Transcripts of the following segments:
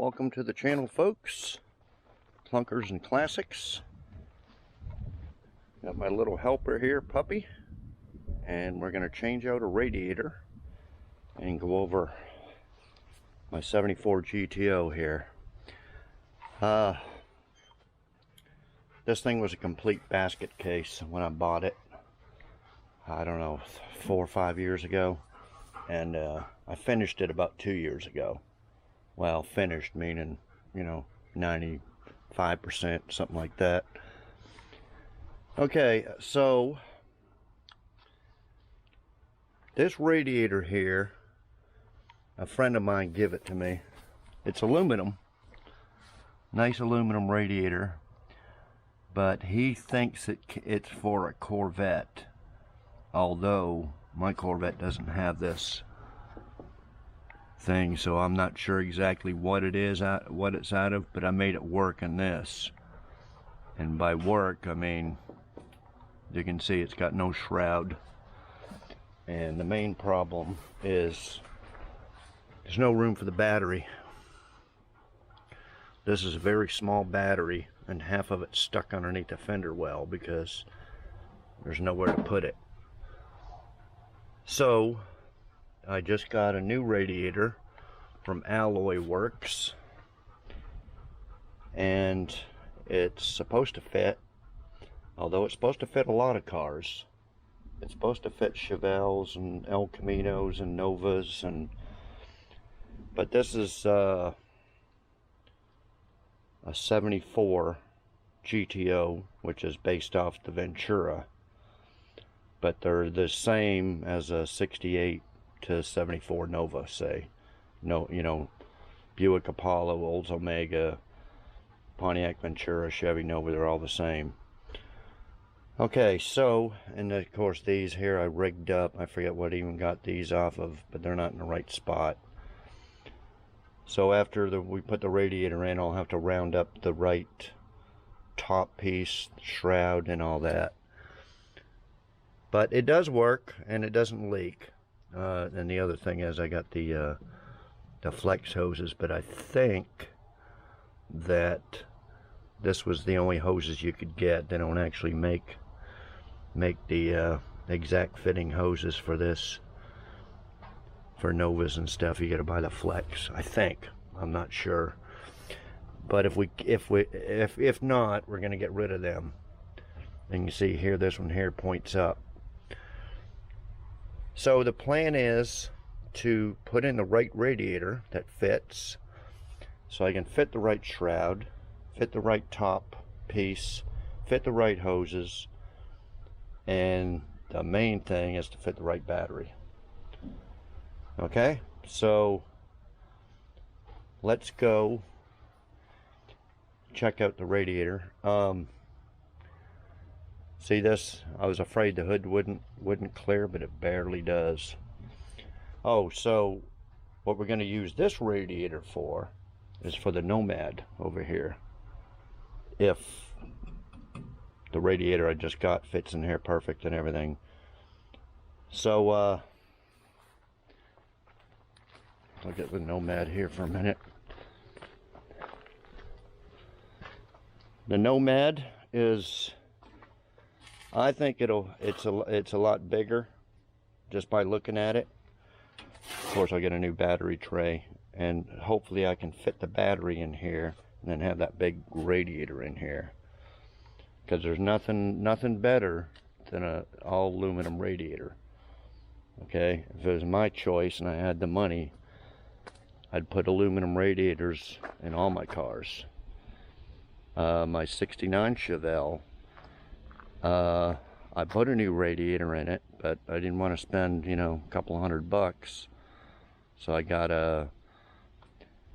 Welcome to the channel, folks. Clunkers and Classics. Got my little helper here, Puppy, and we're going to change out a radiator and go over my 74 GTO here. This thing was a complete basket case when I bought it. I don't know, 4 or 5 years ago, and I finished it about 2 years ago. Well, finished meaning, 95%, something like that. Okay, so this radiator here, a friend of mine gave it to me. It's aluminum, nice aluminum radiator, but he thinks it's for a Corvette, although my Corvette doesn't have this thing, so I'm not sure exactly what it is, what it's out of, but I made it work in this. And by work, I mean, you can see it's got no shroud. And the main problem is there's no room for the battery. This is a very small battery, and half of it's stuck underneath the fender well because there's nowhere to put it. So I just got a new radiator from Alloyworks, and it's supposed to fit, although it's supposed to fit a lot of cars. It's supposed to fit Chevelles and El Caminos and Novas, but this is a 74 GTO, which is based off the Ventura, but they're the same as a 68 to 74 Nova, say. No, Buick Apollo, Olds Omega, Pontiac Ventura, Chevy Nova, they're all the same. Okay, so, and of course these here I rigged up. I forget what I even got these off of, but they're not in the right spot. So after we put the radiator in, I'll have to round up the right top piece, shroud, and all that. But it does work, and it doesn't leak. And the other thing is I got the flex hoses, but I think that this was the only hoses you could get. They don't actually make the exact fitting hoses for this, for Novas and stuff. You got to buy the flex, I think. I'm not sure, but if not, we're gonna get rid of them. And you see here, this one here points up. So the plan is to put in the right radiator that fits, so I can fit the right shroud, fit the right top piece, fit the right hoses, and the main thing is to fit the right battery. Okay, so let's go check out the radiator. See this? I was afraid the hood wouldn't clear, but it barely does. Oh, so what we're going to use this radiator for is for the Nomad over here. If the radiator I just got fits in here perfect and everything. So I'll get the Nomad here for a minute. The Nomad is, I think it's a lot bigger just by looking at it. Of course, I'll get a new battery tray, and hopefully I can fit the battery in here and then have that big radiator in here, because there's nothing better than an all aluminum radiator. Okay, if it was my choice and I had the money, I'd put aluminum radiators in all my cars. My 69 Chevelle, I put a new radiator in it, but I didn't want to spend, a couple $100. So I got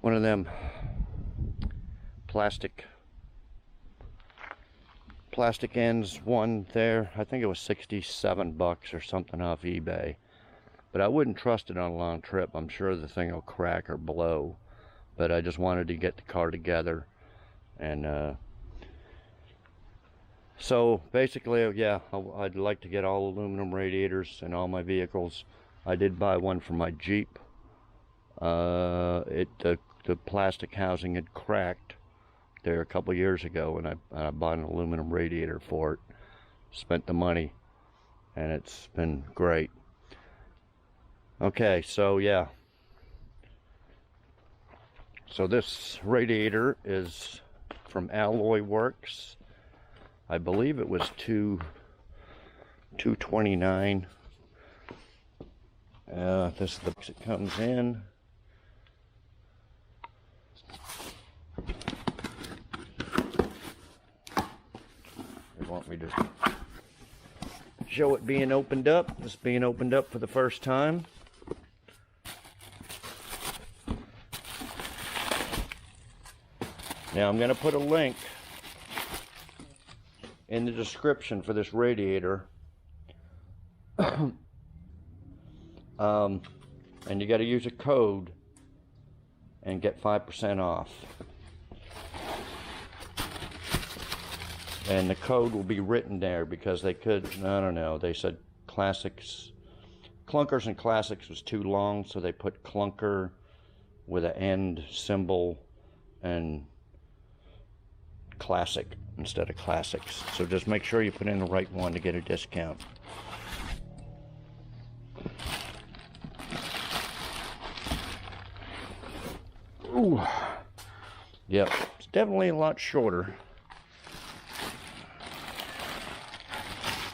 one of them plastic ends, one there. I think it was $67 or something off eBay. But I wouldn't trust it on a long trip. I'm sure the thing will crack or blow. But I just wanted to get the car together, and so basically, yeah, I'd like to get all aluminum radiators in all my vehicles. I did buy one for my Jeep. The the plastic housing had cracked there a couple years ago, and I bought an aluminum radiator for it. Spent the money, and it's been great. Okay, so yeah. So this radiator is from Alloyworks. I believe it was $229. This is the box it comes in. They want me to show it being opened up. This being opened up for the first time. Now I'm going to put a link in the description for this radiator. And you got to use a code and get 5% off. And the code will be written there because they could, I don't know, they said classics, clunkers and classics was too long, so they put clunker with an end symbol and classic instead of classics. So just make sure you put in the right one to get a discount. Ooh. Yep, it's definitely a lot shorter.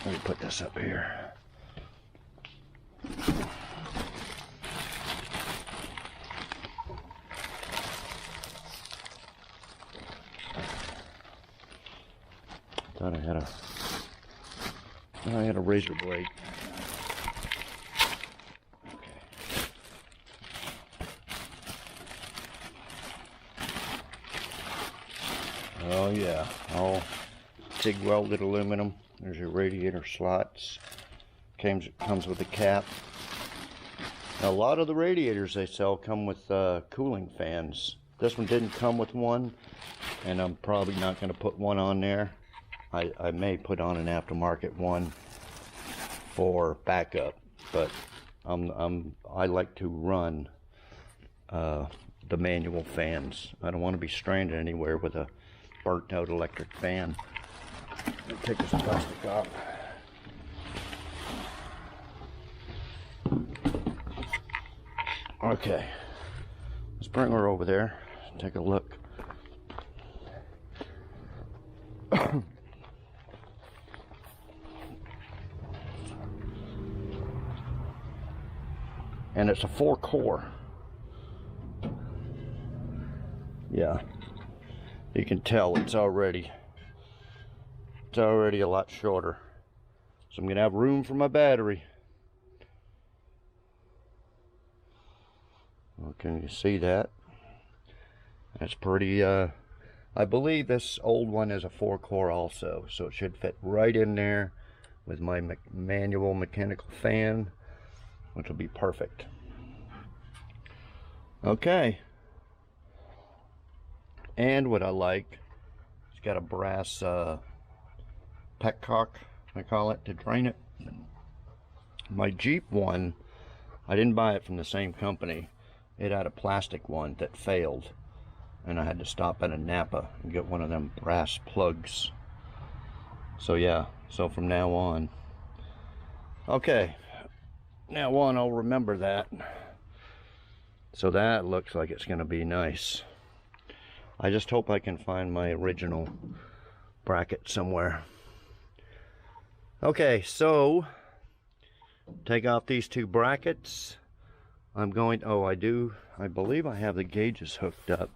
Let me put this up here. Thought I had a razor blade. Okay. Oh yeah, all TIG welded aluminum. There's your radiator slots. Comes with a cap. Now, a lot of the radiators they sell come with cooling fans. This one didn't come with one, and I'm probably not going to put one on there. I may put on an aftermarket one for backup, but I like to run the manual fans. I don't want to be stranded anywhere with a burnt out electric fan. Let me take this plastic off. Okay, let's bring her over there and take a look. And it's a 4-core. Yeah, you can tell it's already a lot shorter. So I'm gonna have room for my battery. Well, can you see that? That's pretty, I believe this old one is a 4-core also, so it should fit right in there with my manual mechanical fan, which will be perfect. Okay. And what I like, it's got a brass Petcock, I call it, to drain it. My Jeep one, I didn't buy it from the same company. It had a plastic one that failed, and I had to stop at a Napa and get one of them brass plugs. So yeah, so from now on, okay, now on I'll remember that. So that looks like it's gonna be nice. I just hope I can find my original bracket somewhere. Okay, so take off these two brackets. I'm going, oh, I believe I have the gauges hooked up.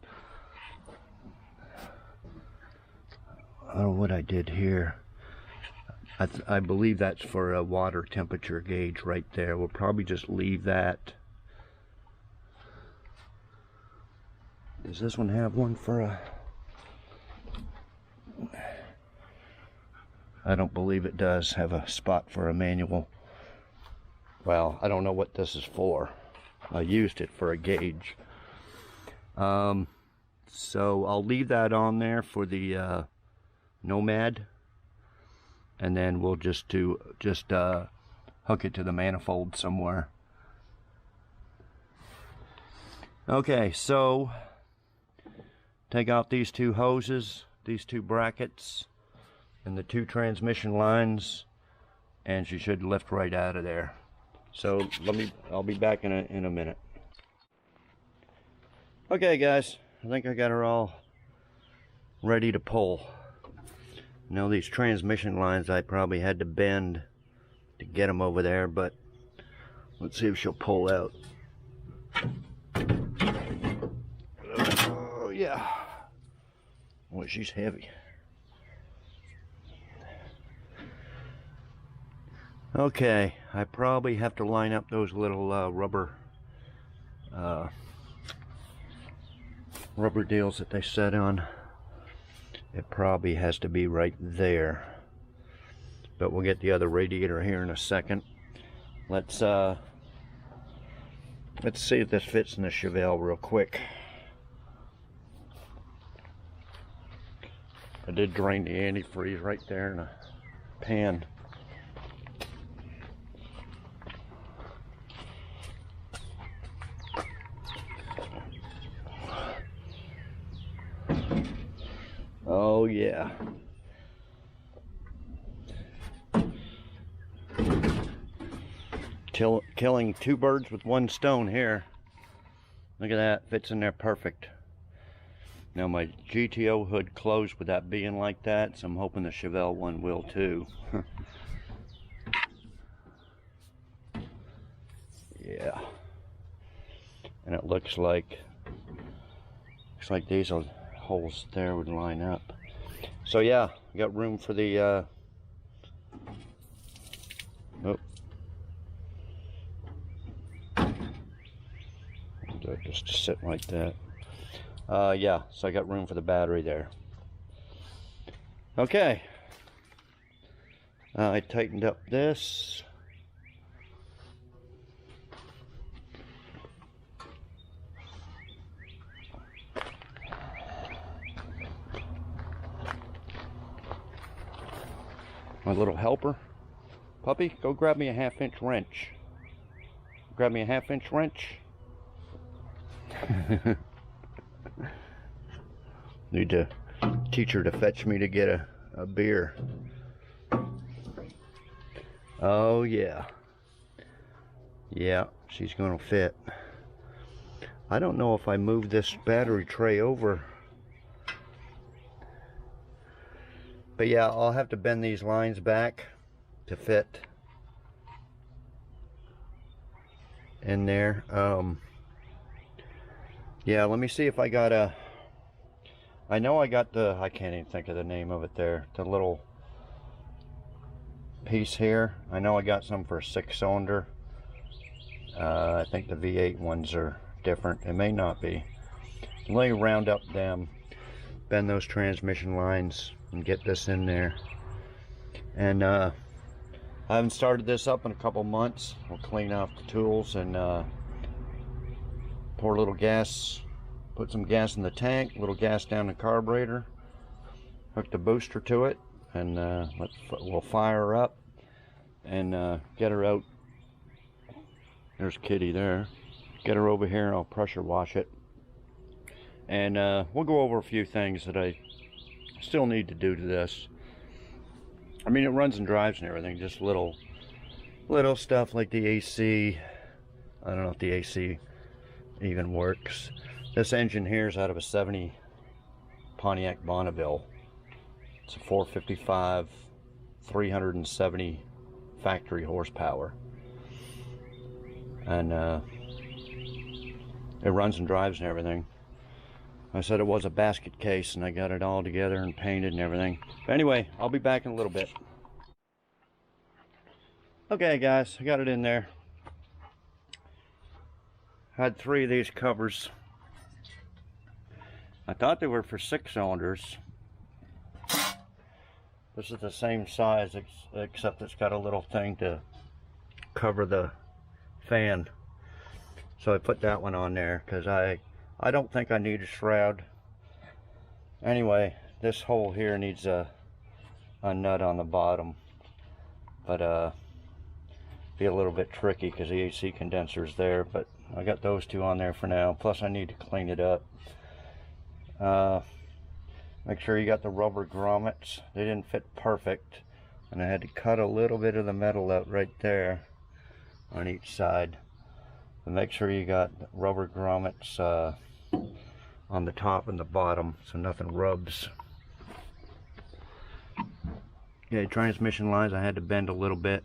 I don't know what I did here. I believe that's for a water temperature gauge right there. We'll probably just leave that. Does this one have one for a... I don't believe it does have a spot for a manual. Well, I don't know what this is for. I used it for a gauge. So I'll leave that on there for the Nomad, and then we'll just hook it to the manifold somewhere. Okay, so take out these two hoses, these two brackets, and the two transmission lines, and she should lift right out of there. So I'll be back in a minute. Okay guys, I think I got her all ready to pull. Now these transmission lines I probably had to bend to get them over there, but let's see if she'll pull out. Oh yeah. Boy, she's heavy. Okay, I probably have to line up those little rubber deals that they set on. It probably has to be right there, but we'll get the other radiator here in a second. Let's see if this fits in the Chevelle real quick. I did drain the antifreeze right there in a pan. Oh yeah. Killing two birds with one stone here. Look at that, fits in there perfect. Now my GTO hood closed with that being like that, so I'm hoping the Chevelle one will too. Yeah. And it looks like these holes there would line up. So yeah, we got room for the just sit like that. Yeah, so I got room for the battery there. Okay, I tightened up this. My little helper. Puppy, go grab me a 1/2-inch wrench. Grab me a 1/2-inch wrench. Need to teach her to fetch me to get a beer. Oh yeah. Yeah, she's gonna fit. I don't know if I move this battery tray over. But yeah, I'll have to bend these lines back to fit in there. Yeah, let me see if I got a... I know I got the... I can't even think of the name of it there. The little piece here. I know I got some for a 6-cylinder. I think the V8 ones are different. It may not be. Let me round up them, bend those transmission lines, and get this in there. And I haven't started this up in a couple months. We'll clean off the tools and pour a little gas, put some gas in the tank, a little gas down the carburetor, hook the booster to it, and we'll fire her up and get her out. There's Kitty there. Get her over here and I'll pressure wash it. And we'll go over a few things that I still need to do to this. I mean, it runs and drives and everything, just little stuff like the AC. I don't know if the AC even works. This engine here is out of a 70 Pontiac Bonneville. It's a 455, 370 factory horsepower. And it runs and drives and everything. I said it was a basket case, and I got it all together and painted and everything. But anyway, I'll be back in a little bit. Okay guys, I got it in there. Had 3 of these covers. I thought they were for 6 cylinders. This is the same size, except it's got a little thing to cover the fan. So I put that one on there because I don't think I need a shroud. Anyway, this hole here needs a nut on the bottom, but be a little bit tricky because the AC condenser is there. But I got those 2 on there for now. Plus I need to clean it up. Make sure you got the rubber grommets. They didn't fit perfect, and I had to cut a little bit of the metal out right there on each side. But make sure you got rubber grommets on the top and the bottom so nothing rubs. Okay, transmission lines I had to bend a little bit.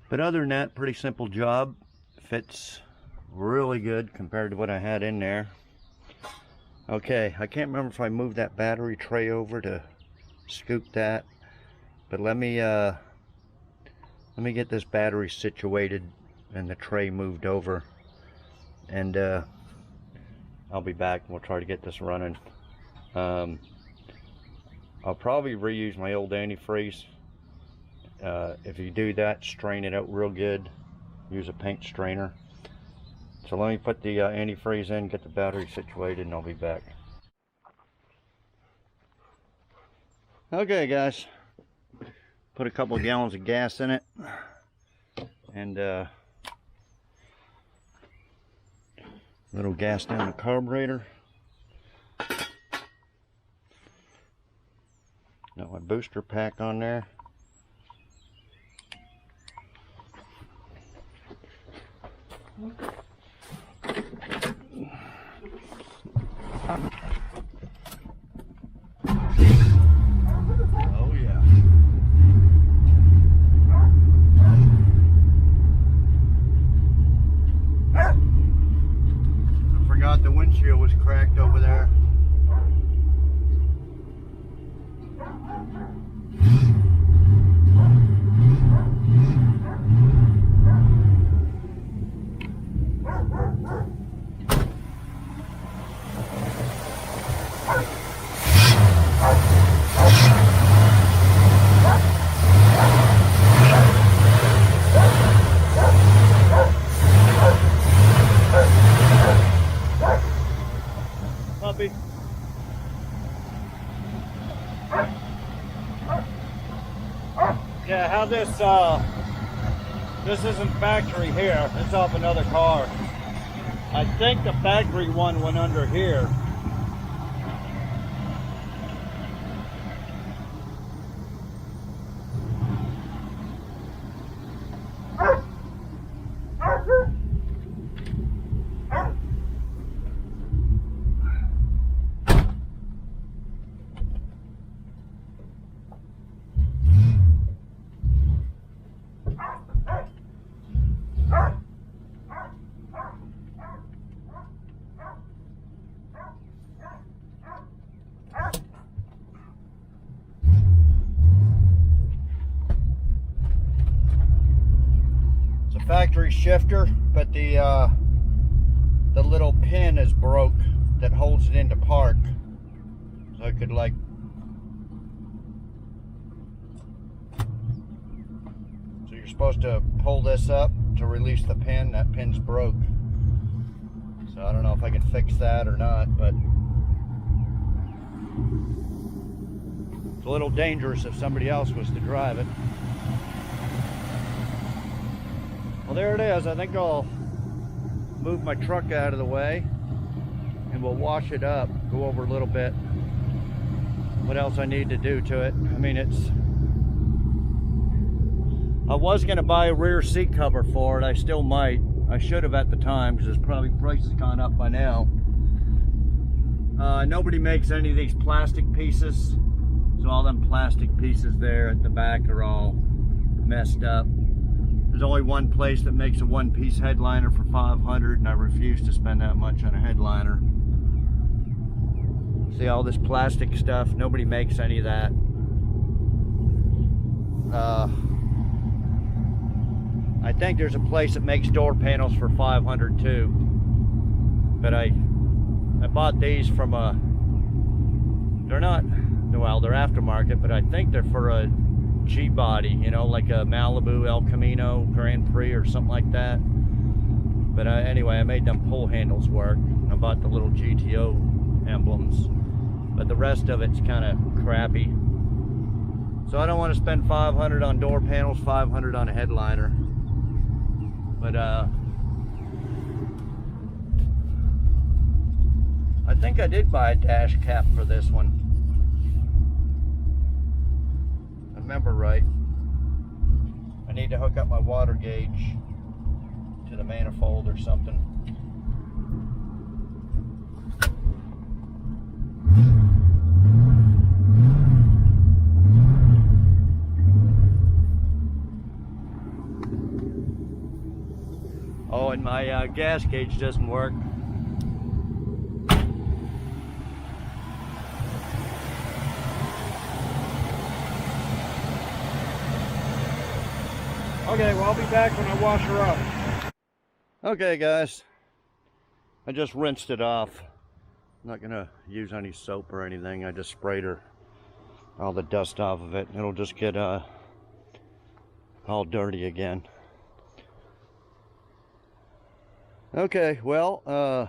But other than that, pretty simple job. Fits really good compared to what I had in there. Okay, I can't remember if I moved that battery tray over to scoop that, but let me get this battery situated and the tray moved over, and I'll be back and we'll try to get this running. I'll probably reuse my old antifreeze. If you do that, strain it out real good. Use a paint strainer. So let me put the antifreeze in, get the battery situated, and I'll be back. Okay guys, put a couple of gallons of gas in it, and a little gas down the carburetor. Got my booster pack on there. Oh yeah. I forgot the windshield was cracked over there. Puppy. Yeah, how this isn't factory here. It's off another car. I think the factory one went under here. Factory shifter, but the little pin is broke that holds it into park. So I could like so you're supposed to pull this up to release the pin. That pin's broke. So I don't know if I can fix that or not, but it's a little dangerous if somebody else was to drive it. Well, there it is. I think I'll move my truck out of the way and we'll wash it up, go over a little bit what else I need to do to it. I mean, I was going to buy a rear seat cover for it. I still might. I should have at the time because it's probably price has gone up by now. Nobody makes any of these plastic pieces, so all them plastic pieces there at the back are all messed up. There's only one place that makes a one-piece headliner for $500, and I refuse to spend that much on a headliner. See all this plastic stuff? Nobody makes any of that. I think there's a place that makes door panels for $500 too. But I bought these from they're not, well, they're aftermarket, but I think they're for a G-body, you know, like a Malibu, El Camino, Grand Prix or something like that. But anyway, I made them pull handles work. I bought the little GTO emblems, but the rest of it's kind of crappy. So I don't want to spend $500 on door panels, $500 on a headliner. But I think I did buy a dash cap for this one. If I remember right. I need to hook up my water gauge to the manifold or something. Oh, and my gas gauge doesn't work. Okay, well, I'll be back when I wash her up. Okay, guys. I just rinsed it off. I'm not gonna use any soap or anything. I just sprayed her, all the dust off of it. It'll just get all dirty again. Okay, well, I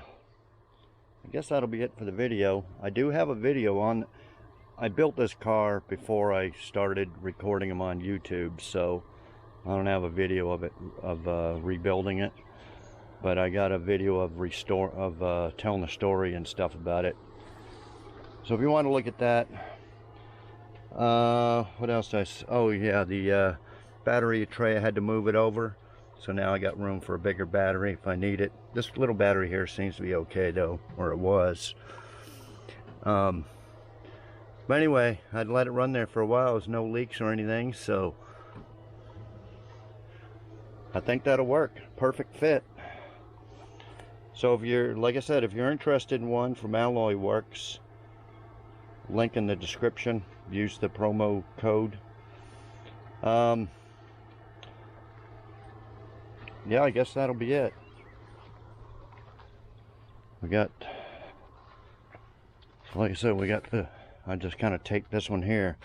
guess that'll be it for the video. I do have a video on. I built this car before I started recording them on YouTube, so I don't have a video of it, of rebuilding it, but I got a video of telling the story and stuff about it. So if you want to look at that, what else did oh yeah, the battery tray, I had to move it over, so now I got room for a bigger battery if I need it. This little battery here seems to be okay though, or it was. But anyway, I'd let it run there for a while. There's no leaks or anything, so I think that'll work. Perfect fit. So if you're, like I said, if you're interested in one from Alloyworks, link in the description. Use the promo code. Yeah, I guess that'll be it. We got, like I said, we got the, I just kind of taped this one here.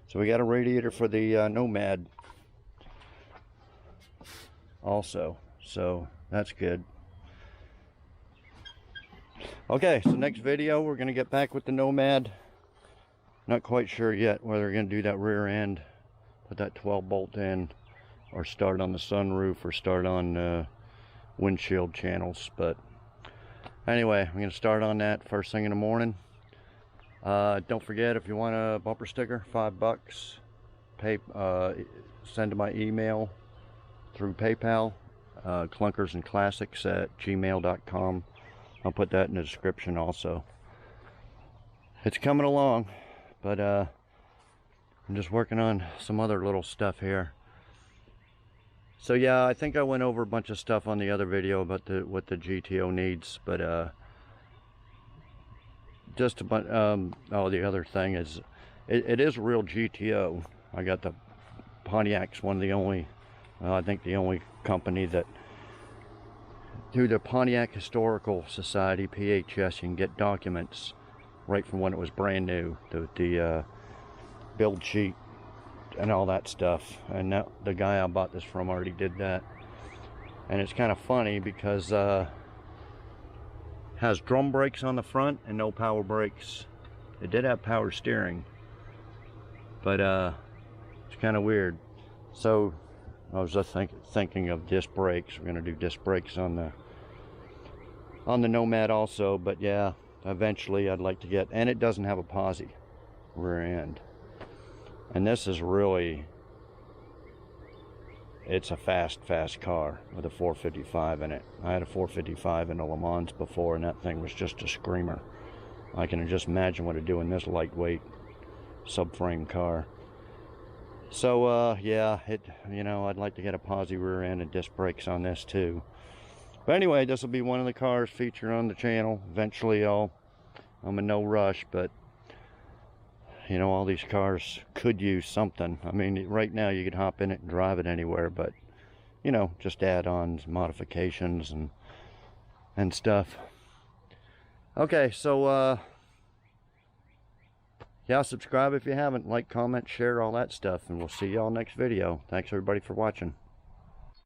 So we got a radiator for the Nomad also, so that's good. Okay, so next video we're going to get back with the Nomad. Not quite sure yet whether we're going to do that rear end, put that 12 bolt in, or start on the sunroof, or start on windshield channels. But anyway, I'm going to start on that first thing in the morning. Don't forget, if you want a bumper sticker, $5. Send to my email through PayPal, clunkersandclassics@gmail.com. I'll put that in the description also. It's coming along, but I'm just working on some other little stuff here. So yeah, I think I went over a bunch of stuff on the other video about what the GTO needs, but just about oh, the other thing is it is a real GTO. I got the Pontiac's one of the only, I think the only company that, through the Pontiac Historical Society, PHS, you can get documents right from when it was brand new, the build sheet and all that stuff. And that, the guy I bought this from already did that. And it's kind of funny because has drum brakes on the front and no power brakes. It did have power steering, but it's kind of weird. So I was just thinking of disc brakes. We're gonna do disc brakes on the Nomad also, but yeah, eventually I'd like to get, and it doesn't have a posi rear end. And this is really, it's a fast car with a 455 in it. I had a 455 in a Le Mans before, and that thing was just a screamer. I can just imagine what it'd do in this lightweight subframe car. So yeah, you know, I'd like to get a posi rear end and disc brakes on this too. But anyway, this will be one of the cars featured on the channel. Eventually I'm in no rush, but you know, all these cars could use something. I mean, right now you could hop in it and drive it anywhere, but you know, just add-ons, modifications and stuff. Okay, so yeah, subscribe if you haven't, like, comment, share, all that stuff, and we'll see y'all next video. Thanks everybody for watching.